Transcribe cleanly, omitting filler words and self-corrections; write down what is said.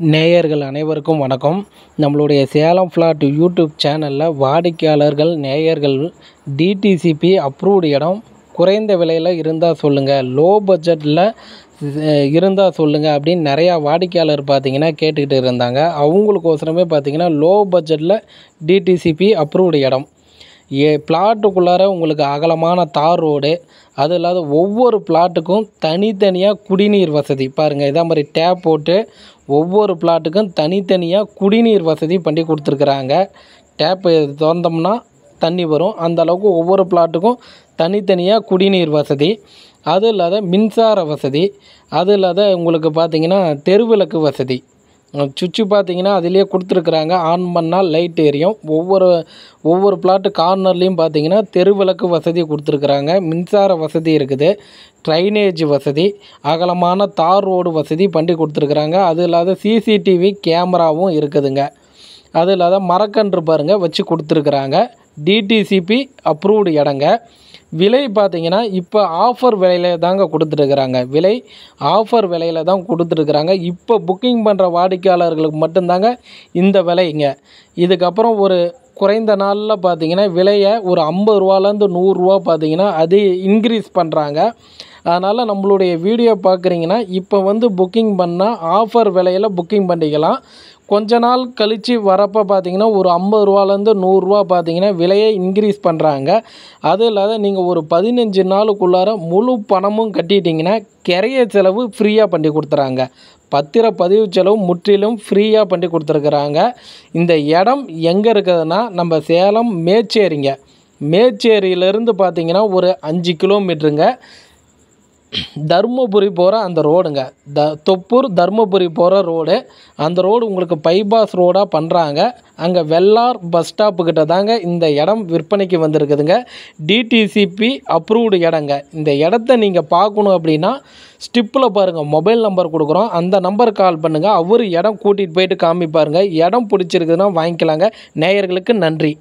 நேயர்கள் அனைவருக்கும் வணக்கம். நம்மளுடைய சேலம் ஃப்ளாட் யூடியூப் சேனலில் வாடிக்கையாளர்கள் நேயர்கள் டிடிசிபி அப்ரூவ்டு இடம் குறைந்த விலையில் இருந்தால் சொல்லுங்கள், லோ பட்ஜெட்டில் இருந்தால் சொல்லுங்கள் அப்படின்னு நிறையா வாடிக்கையாளர் பார்த்திங்கன்னா கேட்டுக்கிட்டு இருந்தாங்க. அவங்களுக்கோசரமே பார்த்திங்கன்னா லோ பட்ஜெட்டில் டிடிசிபி அப்ரூவ்டு இடம் பிளாட்டுக்குள்ளார உங்களுக்கு அகலமான தார் ரோடு, அது இல்லாத ஒவ்வொரு பிளாட்டுக்கும் தனித்தனியாக குடிநீர் வசதி பாருங்கள். இதே மாதிரி டேப் போட்டு ஒவ்வொரு பிளாட்டுக்கும் தனித்தனியாக குடிநீர் வசதி பண்ணி கொடுத்துருக்குறாங்க. டேப்பு திறந்தோம்னா தண்ணி வரும், அந்த அளவுக்கு ஒவ்வொரு பிளாட்டுக்கும் தனித்தனியாக குடிநீர் வசதி, அது இல்லாத மின்சார வசதி, அது இல்லாத உங்களுக்கு பார்த்திங்கன்னா தெருவிளக்கு வசதி. சுவிட்சு பார்த்திங்கன்னா அதிலே கொடுத்துருக்குறாங்க, ஆன் பண்ணால் லைட் எரியும். ஒவ்வொரு பிளாட்டு கார்னர்லேயும் பார்த்திங்கன்னா தெருவிளக்கு வசதி கொடுத்துருக்குறாங்க. மின்சார வசதி இருக்குது, ட்ரைனேஜ் வசதி, அகலமான தார் ரோடு வசதி பண்ணி கொடுத்துருக்குறாங்க. அது இல்லாத சிசிடிவி கேமராவும் இருக்குதுங்க. அது இல்லாத மரக்கன்று பாருங்கள் வச்சு கொடுத்துருக்குறாங்க. டிடிசிபி அப்ரூவ்டு இடங்க. விலை பார்த்திங்கன்னா இப்போ ஆஃபர் விலையில தாங்க கொடுத்துருக்குறாங்க. விலை ஆஃபர் விலையில் தான் கொடுத்துருக்குறாங்க. இப்போ புக்கிங் பண்ணுற வாடிக்கையாளர்களுக்கு மட்டும்தாங்க இந்த விலைங்க. இதுக்கப்புறம் ஒரு குறைந்த நாளில் பார்த்திங்கன்னா விலையை ஒரு 50 ரூபாலேருந்து 100 ரூபா பார்த்திங்கன்னா அது இன்க்ரீஸ் பண்ணுறாங்க. அதனால் நம்மளுடைய வீடியோ பார்க்குறீங்கன்னா இப்போ வந்து புக்கிங் பண்ணால் ஆஃபர் விலையில் புக்கிங் பண்ணிக்கலாம். கொஞ்ச நாள் கழித்து வரப்போ பார்த்திங்கன்னா ஒரு 50 ரூபாலேருந்து 100 ரூபா பார்த்திங்கன்னா விலையை இன்க்ரீஸ் பண்ணுறாங்க. அது இல்லாத நீங்கள் ஒரு 15 நாளுக்குள்ளார முழு பணமும் கட்டிட்டிங்கன்னா கிரைய செலவு ஃப்ரீயாக பண்ணி கொடுத்துறாங்க. பத்திரப்பதிவு செலவு முற்றிலும் ஃப்ரீயாக பண்ணி கொடுத்துருக்குறாங்க. இந்த இடம் எங்கே இருக்குதுன்னா நம்ம சேலம் மேச்சேரிங்க. மேச்சேரியிலேருந்து பார்த்திங்கன்னா ஒரு 5 கிலோமீட்டருங்க. தருமபுரி போகிற அந்த ரோடுங்க, தொப்பூர் தருமபுரி போகிற ரோடு. அந்த ரோடு உங்களுக்கு பைபாஸ் ரோடாக பண்ணுறாங்க. அங்கே வெள்ளார் பஸ் ஸ்டாப்புக்கிட்ட தாங்க இந்த இடம் விற்பனைக்கு வந்திருக்குதுங்க. டிடிசிபி அப்ரூவ்டு இடங்க. இந்த இடத்த நீங்கள் பார்க்கணும் அப்படின்னா ஸ்டிப்பில் பாருங்கள், மொபைல் நம்பர் கொடுக்குறோம், அந்த நம்பருக்கு கால் பண்ணுங்கள். அவர் இடம் கூட்டிகிட்டு போயிட்டு காமிப்பாருங்க. இடம் பிடிச்சிருக்குதுன்னா வாங்கிக்கலாங்க. நேயர்களுக்கு நன்றி.